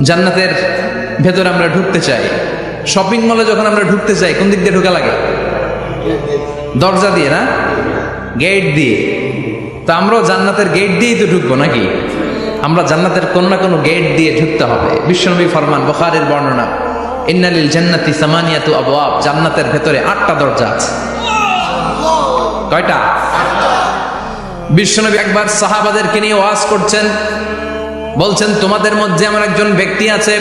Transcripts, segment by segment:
জান্নাতের ভেতরে আমরা ঢুকতে চাই। শপিং মলে যখন আমরা ঢুকতে চাই কোন দিক দিয়ে ঢোকা লাগে? দরজা দিয়ে না, গেট দিয়ে। তো আমরাও জান্নাতের গেট দিয়েই তো ঢুকবো নাকি? আমরা জান্নাতের কোন না কোনো গেট দিয়ে ঢুকতে হবে। বিশ্বনবী ফরমান, বুখারীর বর্ণনা, ইন্নালিল জান্নাতি সামানিয়াতু আবওয়াব, জান্নাতের ভেতরে 8টা দরজা আছে। কয়টা? বিশ্বনবী একবার সাহাবাদেরকে নিয়ে ওয়াজ করছেন, বলছেন তোমাদের মধ্যে আমার একজন ব্যক্তি আছে,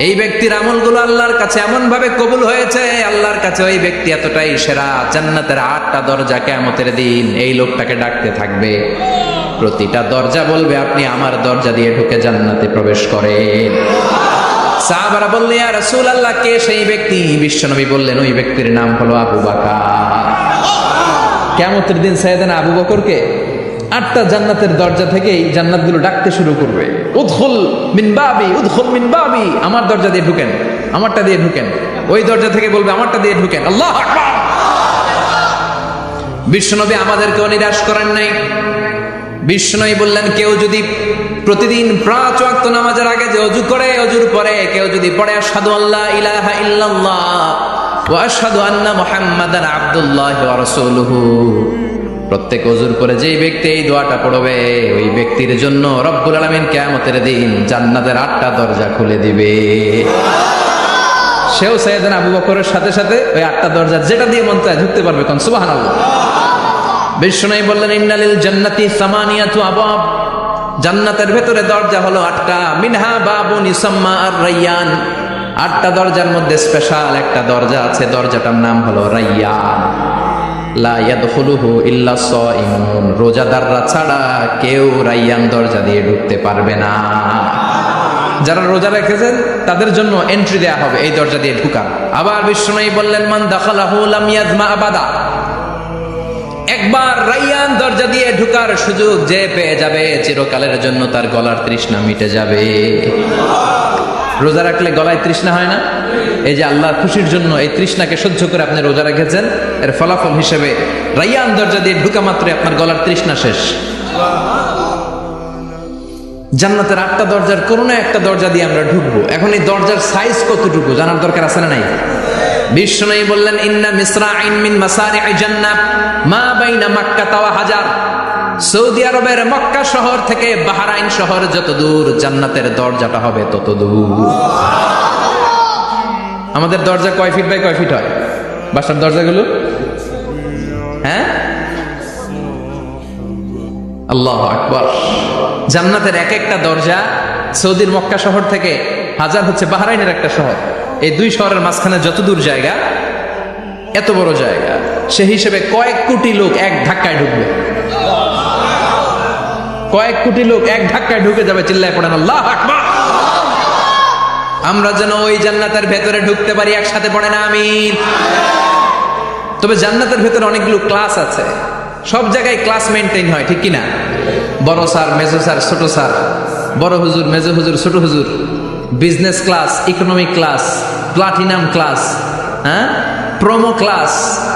এই ব্যক্তির আমলগুলো আল্লাহর কাছে এমন ভাবে কবুল হয়েছে, আল্লাহর কাছে ওই ব্যক্তি এতটাই সেরা, জান্নাতের 8টা দরজা কিয়ামতের দিন এই লোকটাকে ডাকতে থাকবে। প্রতিটা দরজা বলবে আপনি আমার দরজা দিয়ে ঢুকে জান্নাতে প্রবেশ করেন। সাহাবারা বললেন, ইয়া রাসূলুল্লাহ, কে সেই ব্যক্তি? বিশ্বনবী বললেন, ওই ব্যক্তির নাম হলো আবু বকর। কিয়ামতের দিন সাইয়েদনা আবু বকরকে 8টা জান্নাতের দরজা থেকেই জান্নাতগুলো ডাকতে শুরু করবে, উদখুল মিন বাবি, উদখুল মিন বাবি, আমার দরজা দিয়ে ঢুকেন, আমারটা দিয়ে ঢুকেন। ওই দরজা থেকে বলবে আমারটা দিয়ে ঢুকেন। আল্লাহু আকবার। বিশ্বনবী আমাদেরকেও নিরাশ করেন নাই। বিশ্বনবী বললেন, কেউ যদি প্রতিদিন 5 ওয়াক্ত নামাজের আগে যে ওযু করে, ওযুর পরে কেউ যদি পড়ে আশহাদু আল্লা ইলাহা ইল্লাল্লাহ ওয়া আশহাদু আন্না মুহাম্মাদান আবদুল্লাহি ওয়া রাসূলুহু, প্রত্যেক ওযুর পরে যেই ব্যক্তি এই দোয়াটা পড়বে, ওই ব্যক্তির জন্য রব্বুল আলামিন কিয়ামতের দিন জান্নাতের 8টা দরজা খুলে দিবে। সেও সাইয়েদনা আবু বকরের সাথে সাথে ওই 8টা দরজা যেটা দিয়ে মন চায় ঢুকতে পারবে। কোন সুবহানাল্লাহ। বিশ্বনবী বললেন, ইন্নালিল জান্নাতি সামানিয়াতু আবওয়াব, জান্নাতের ভেতরে দরজা হলো 8টা। মিনহা বাবুন ইউসাম্মা আর-রায়্যান, 8টা দরজার মধ্যে স্পেশাল একটা দরজা আছে, দরজাটার নাম হলো রায়্যান। লা ইয়াদখুলুহু ইল্লা সাইমুন, রোজাদাররা ছাড়া কেউ রায়্যান দরজা দিয়ে ঢুকতে পারবে না। যারা রোজা রেখেছেন তাদের জন্য এন্ট্রি দেয়া হবে এই দরজা দিয়ে ঢুকার। আবার বিশ্বনবী বললেন, মান দাখালাহু লাম ইয়াজমা আবাদা, একবার রায়্যান দরজা দিয়ে ঢুকার সুযোগ যে পেয়ে যাবে, চিরকালের জন্য তার গলার তৃষ্ণা মিটে যাবে। রোজা রাখলে গলায় তৃষ্ণা হয় না? এই যে আল্লাহর খুশির জন্য এই তৃষ্ণাকে সহ্য করে আপনি রোজা রেখেছেন, এর ফলাফল হিসেবে রায়্যান দরজা দিয়ে ঢুকা মাত্রই আপনার গলার তৃষ্ণা শেষ। জান্নাতের 8টা দরজার কোন না একটা দরজা দিয়ে আমরা ঢুকবো। এখন এই দরজার সাইজ কতটুকু জানার দরকার আছে না নাই? বিশ্বনবী বললেন, ইন্না মিসরাইন মিন মাসারি'ই জান্নাহ মা বাইনা মাক্কা ওয়া হাজার, সৌদি আরবের মক্কা শহর থেকে বাহরাইন শহর যত দূর, জান্নাতের দরজাটা হবে তত দূর। আমাদের দরজা কয় ফিট বাই কয় ফিট হয় বাসার দরজাগুলো? হ্যাঁ, আল্লাহু আকবার। জান্নাতের এক একটা দরজা সৌদির মক্কা শহর থেকে হাজার হচ্ছে বাহরাইনের একটা শহর, এই দুই শহরের মাঝখানে যত দূর জায়গা, এত বড় জায়গা, সে হিসেবে কয়েক কোটি লোক এক ধাক্কায় ঢুকবে। কয়েক কোটি লোক এক ধাক্কায় ঢুকে যাবে। চিল্লায় পড়েন আল্লাহু আকবার। আমরা যেন ওই জান্নাতের ভেতরে ঢুকতে পারি, একসাথে পড়েন আমিন। তবে জান্নাতের ভেতরে অনেকগুলো ক্লাস আছে, সব জায়গায় ক্লাস মেনটেন হয়, ঠিক কিনা? বড় স্যার, মেজো স্যার, ছোট স্যার, বড় হুজুর, মেজো হুজুর, ছোট হুজুর, business class, economic class, platinum class, হ্যাঁ, promo class,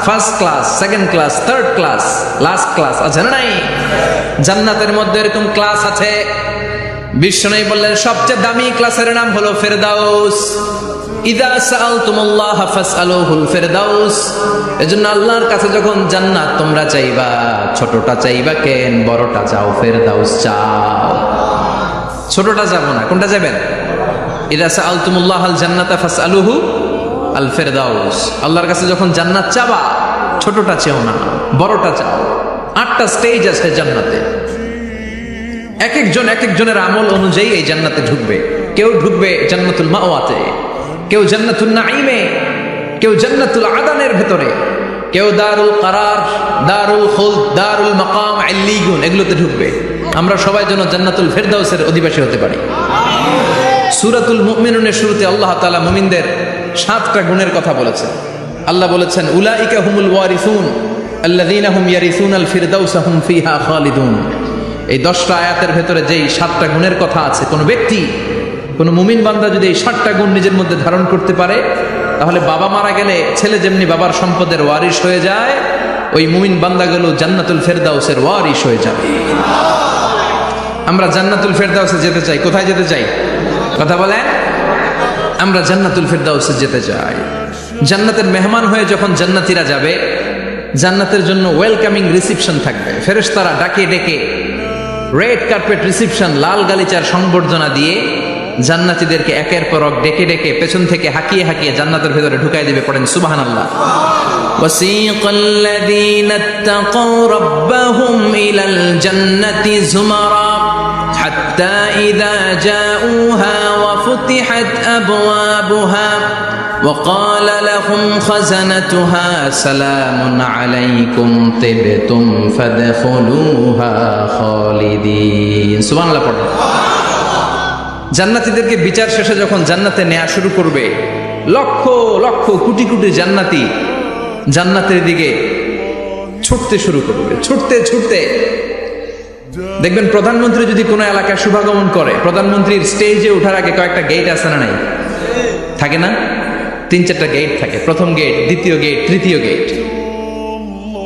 first class, second class, third class, last class আছে না নাই? জান্নাতের মধ্যে এরকম ক্লাস আছে। বিশ্বনবী বললেন, সবচেয়ে দামি ক্লাসের নাম হলো ফেরদাউস। ইযা সাআলতুমুল্লাহ ফাসআলুহুল ফেরদাউস, এজন্য আল্লাহর কাছে যখন জান্নাত তোমরা চাইবা, ছোটটা চাইবা কেন, বড়টা চাও, ফেরদাউস চাও। ছোটটা যাবো না, কোনটা যাবেন? ইযা সাআলতুমুল্লাহাল জান্নাতা ফাসআলুহু আল ফেরদাউস, আল্লাহর কাছে যখন জান্নাত চাবা, ছোটটা চেও না, বড়টা চাও। 8টা স্টেজ আছে জান্নাতে, এক একজনের আমল অনুযায়ী এই জান্নাতে ঢুকবে। কেউ ঢুকবে জান্নাতুল মাওয়াতে, কেউ জান্নাতুল নাঈমে, কেউ জান্নাতুল আদানের ভেতরে, কেউ দারুল কারার, দারুল খুলদ, দারুল মাকাম, আল্লিগুন, এগুলোতে ঢুকবে। আমরা সবাই যেন জান্নাতুল ফেরদাউসের অধিবাসী হতে পারি। সূরাতুল মুমিনুনের শুরুতে আল্লাহ তাআলা মুমিনদের 7টা গুণের কথা বলেছেন। আল্লাহ বলেছেন, উলাইকা হুমুল ওয়ারিসুন আল্লাযীনা হুম ইয়ারিসুনাল ফিরদাউসা হুম ফিহা খালিদুন। এই 10টা আয়াতের ভেতরে যেই 7টা গুণের কথা আছে, কোন ব্যক্তি, কোন মুমিন বান্দা যদি এই 7টা গুণ নিজের মধ্যে ধারণ করতে পারে, তাহলে বাবা মারা গেলে ছেলে যেমনি বাবার সম্পদের ওয়ারিশ হয়ে যায়, ওই মুমিন বান্দাগুলো জান্নাতুল ফেরদাউসের ওয়ারিশ হয়ে যাবে। আমরা জান্নাতুল ফেরদাউসে যেতে চাই। কোথায় যেতে চাই? কথা বলেন, আমরা জান্নাতুল ফিরদাউসে যেতে চাই। জান্নাতের মেহমান হয়ে যখন জান্নাতীরা যাবে, জান্নাতের জন্য ওয়েলকামিং রিসিপশন থাকবে। ফেরেশতারা ডাকে ডেকে রেড কার্পেট রিসিপশন, লাল গালিচার সংবর্ধনা দিয়ে জান্নাতীদেরকে একের পর এক ডেকে ডেকে পেছন থেকে হাঁকিয়ে হাঁকিয়ে জান্নাতের ভেতরে ঢুকাই দিবে। পড়েন সুবহানাল্লাহ। ওয়াসীকাল লাযীনা ইত্তাকাউ রাব্বাহুম ইলাল জান্নাতি যুমারা হাত্তা ইযা জাউহা ওয়া ফুতিহাত আবওয়াবুহা وقال لهم خزنتها سلام عليكم طبتم فادخلوها خالدين সুবহানাল্লাহ। পড়েন। জান্নাতীদেরকে বিচার শেষে যখন জান্নাতে নেওয়া শুরু করবে, লক্ষ লক্ষ কোটি কোটি জান্নাতি জান্নাতের দিকে ছুটতে শুরু করবে। ছুটতে ছুটতে দেখবেন প্রধানমন্ত্রী যদি কোনো এলাকায় শুভাগমন করে, প্রধানমন্ত্রীর স্টেজে ওঠার আগে কয়েকটা গেট আছে না নাই? থাকে না? 3-4টা গেট থাকে। প্রথম গেট, দ্বিতীয় গেট, তৃতীয় গেট।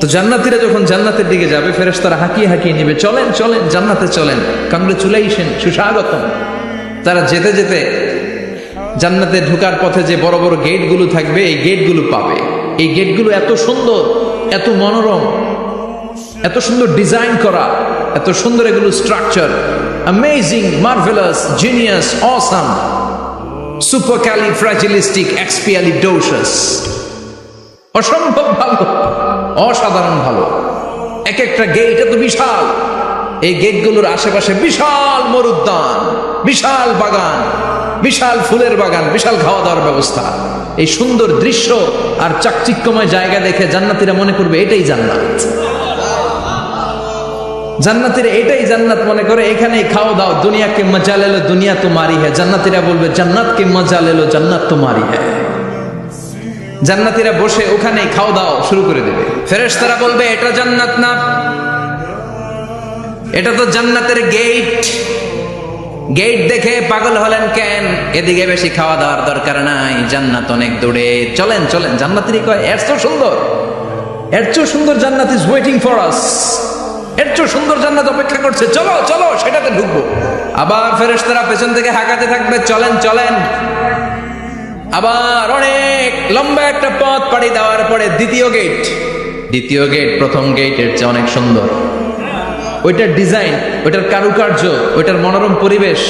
তো জান্নাতীরা যখন জান্নাতের দিকে যাবে, ফেরেশতারা হাঁকিয়ে হাঁকিয়ে নিবে, চলেন চলেন জান্নাতে চলেন, কংগ্রেচুলেশন, সুস্বাগতম। তারা যেতে যেতে জান্নাতে ঢোকার পথে যে বড় বড় গেটগুলো থাকবে, এই গেটগুলো পাবে। এই গেটগুলো এত সুন্দর, এত মনোরম, এত সুন্দর ডিজাইন করা, এত সুন্দর এগুলো structure, amazing, marvellous, genius, awesome, supercalifragilisticexpialidocious, অসম্ভব ভালো, অসাধারণ ভালো। এক একটা গেট এত বিশাল। এই গেটগুলোর আশেপাশে বিশাল মরুদ্যান, বিশাল বাগান, বিশাল ফুলের বাগান, বিশাল খাওয়া দাওয়ার ব্যবস্থা। এই সুন্দর দৃশ্য আর চাকচিক্যময় জায়গা দেখে জান্নাতীরা মনে করবে এটাই জান্নাত। জান্নাতীরা এটাই জান্নাত মনে করে, এখানেই খাওয়া দাও। দুনিয়া কে মজা লে লো, দুনিয়া তোমারি হ্যায়। জান্নাতীরা বলবে জান্নাত কে মজা লে লো, জান্নাত তোমারি হ্যায়। জান্নাতীরা বসে ওখানেই খাওয়া দাও শুরু করে দেবে। ফেরেশতারা বলবে এটা জান্নাত না, এটা তো জান্নাতের গেট। গেট দেখে পাগল হলেন কেন? এদিকে বেশি খাওয়া দাওয়ার দরকার নাই, জান্নাত অনেক দূরে। চলেন চলেন। জান্নাতীরা কয় এর চেয়ে সুন্দর, এর চেয়ে সুন্দর জান্নাত ইজ ওয়েটিং ফর আস। এর চেয়ে সুন্দর জান্নাত অপেক্ষা করছে, চলো চলো সেটাতে ঢুকবো। আবার ফেরেশতারা পেছন থেকে হাঁকাতে থাকবে, চলেন চলেন। আবার অনেক লম্বা একটা পথ পাড়ি দেওয়ার পরে দ্বিতীয় গেট। দ্বিতীয় গেট প্রথম গেটের চেয়ে অনেক সুন্দর। ওইটার ডিজাইন, ওইটার কারুকার্য, ওইটার মনোরম পরিবেশ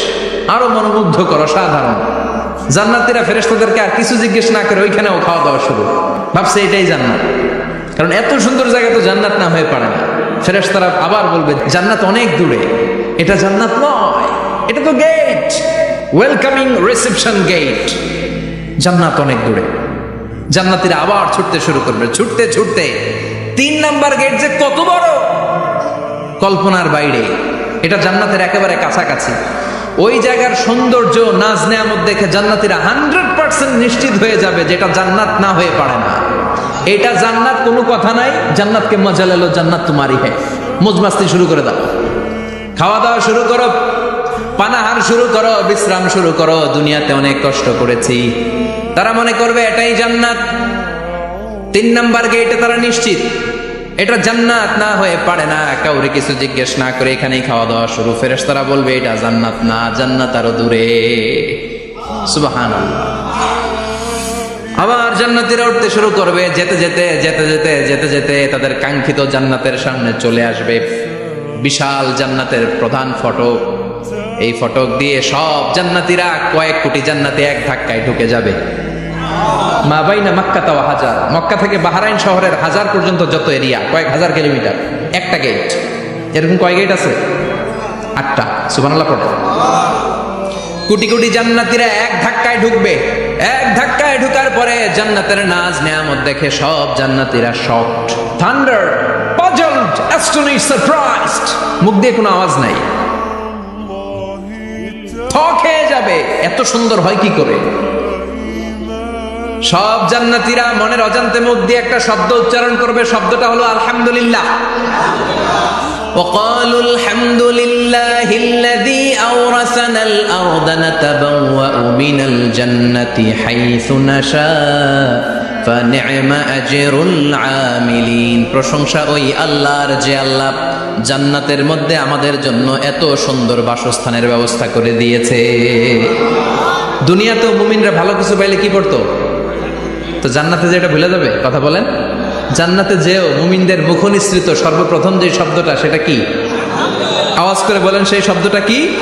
আরো মনোমুগ্ধকর, অসাধারণ। জান্নাতীরা ফেরেশতাদেরকে আর কিছু জিজ্ঞেস না করে ওইখানেও খাওয়া দাওয়া শুরু। ভাবছে এটাই জান্নাত, কারণ এত সুন্দর জায়গা তো জান্নাত না হয়ে পারে না। ফেরেশতারা আবার বলবে জান্নাত অনেক দূরে, এটা জান্নাত নয়, এটা তো গেট, ওয়েলকামিং রিসেপশন গেট। জান্নাত অনেক দূরে। জান্নাতীরা আবার ছুটতে শুরু করবে। ছুটতে ছুটতে 3 নাম্বার গেট যে কত বড়, কল্পনার বাইরে। এটা জান্নাতের একেবারে কাছাকাছি। ওই জায়গার সৌন্দর্য, নাজ নেয়ামত দেখে জান্নাতীরা 100% নিশ্চিত হয়ে যাবে যেটা জান্নাত না হয়ে পারে না। এটা জান্নাত, কোনো কথা নাই। জান্নাতকে মজা লেলো, জান্নাত তোমারই হ্যায়। মজমাস্তি শুরু করে দাও, খাওয়া দাওয়া শুরু করো, পানাহার শুরু করো, বিশ্রাম শুরু করো। দুনিয়াতে অনেক কষ্ট করেছি। তারা মনে করবে এটাই জান্নাত। 3 নাম্বার গেটে তারা নিশ্চিত এটা জান্নাত না হয়ে পারে না। কাউরে কিছু জিজ্ঞেস না করে এখানেই খাওয়া দাওয়া শুরু। ফেরেশতারা বলবে এটা জান্নাত না, জান্নাত আরো দূরে। সুবহানাল্লাহ। আবার জান্নাতীরা উঠতে শুরু করবে। যেতে যেতে যেতে যেতে যেতে যেতে তাদের কাঙ্ক্ষিত জান্নাতের সামনে চলে আসবে। বিশাল জান্নাতের প্রধান ফটক। এই ফটক দিয়ে সব জান্নাতীরা, কয়েক কোটি জান্নাতি এক ধাক্কায় ঢুকে যাবে। মা বাইনা মক্কা ওয়া হাজার, মক্কা থেকে বাহরাইন শহরের হাজার পর্যন্ত যত এরিয়া, কয়েক হাজার কিলোমিটার, একটা গেট। এরকম কয় গেট আছে? 8টা। সুবহানাল্লাহ পড়ে। কোটি কোটি জান্নাতীরা এক ধাক্কায় ঢুকবে। এক ধাক্কায় ঢুকার পরে জান্নাতের নাজ নেয়ামত দেখে সব জান্নাতীরা shocked, thunder, puzzled, astonished, surprised. মুখ দিয়ে কোনো আওয়াজ নাই, থক হয়ে যাবে। এত সুন্দর হয় কি করে? সব জান্নাতীরা মনের অজান্তে মুখ দিয়ে একটা শব্দ উচ্চারণ করবে। শব্দটা হলো আলহামদুলিল্লাহ। وقالوا الحمد لله الذي أورثنا الأرض نتبوأ من الجنة حيث نشاء ফানি'মা আজরুল আমিলিন। প্রশংসা ওই আল্লাহর যে আল্লাহ জান্নাতের মধ্যে আমাদের জন্য এত সুন্দর বাসস্থানের ব্যবস্থা করে দিয়েছে। দুনিয়াতেও মুমিনরা ভালো কিছু পাইলে কি করতো? তো জান্নাতে যে এটা ভুলে যাবে? কথা বলেন। জান্নাতে যেও মুমিনদের মুখ নিঃসৃত সর্বপ্রথম যে শব্দটা, সেটা কি? আওয়াজ করে বলেন, সেই শব্দটা কি?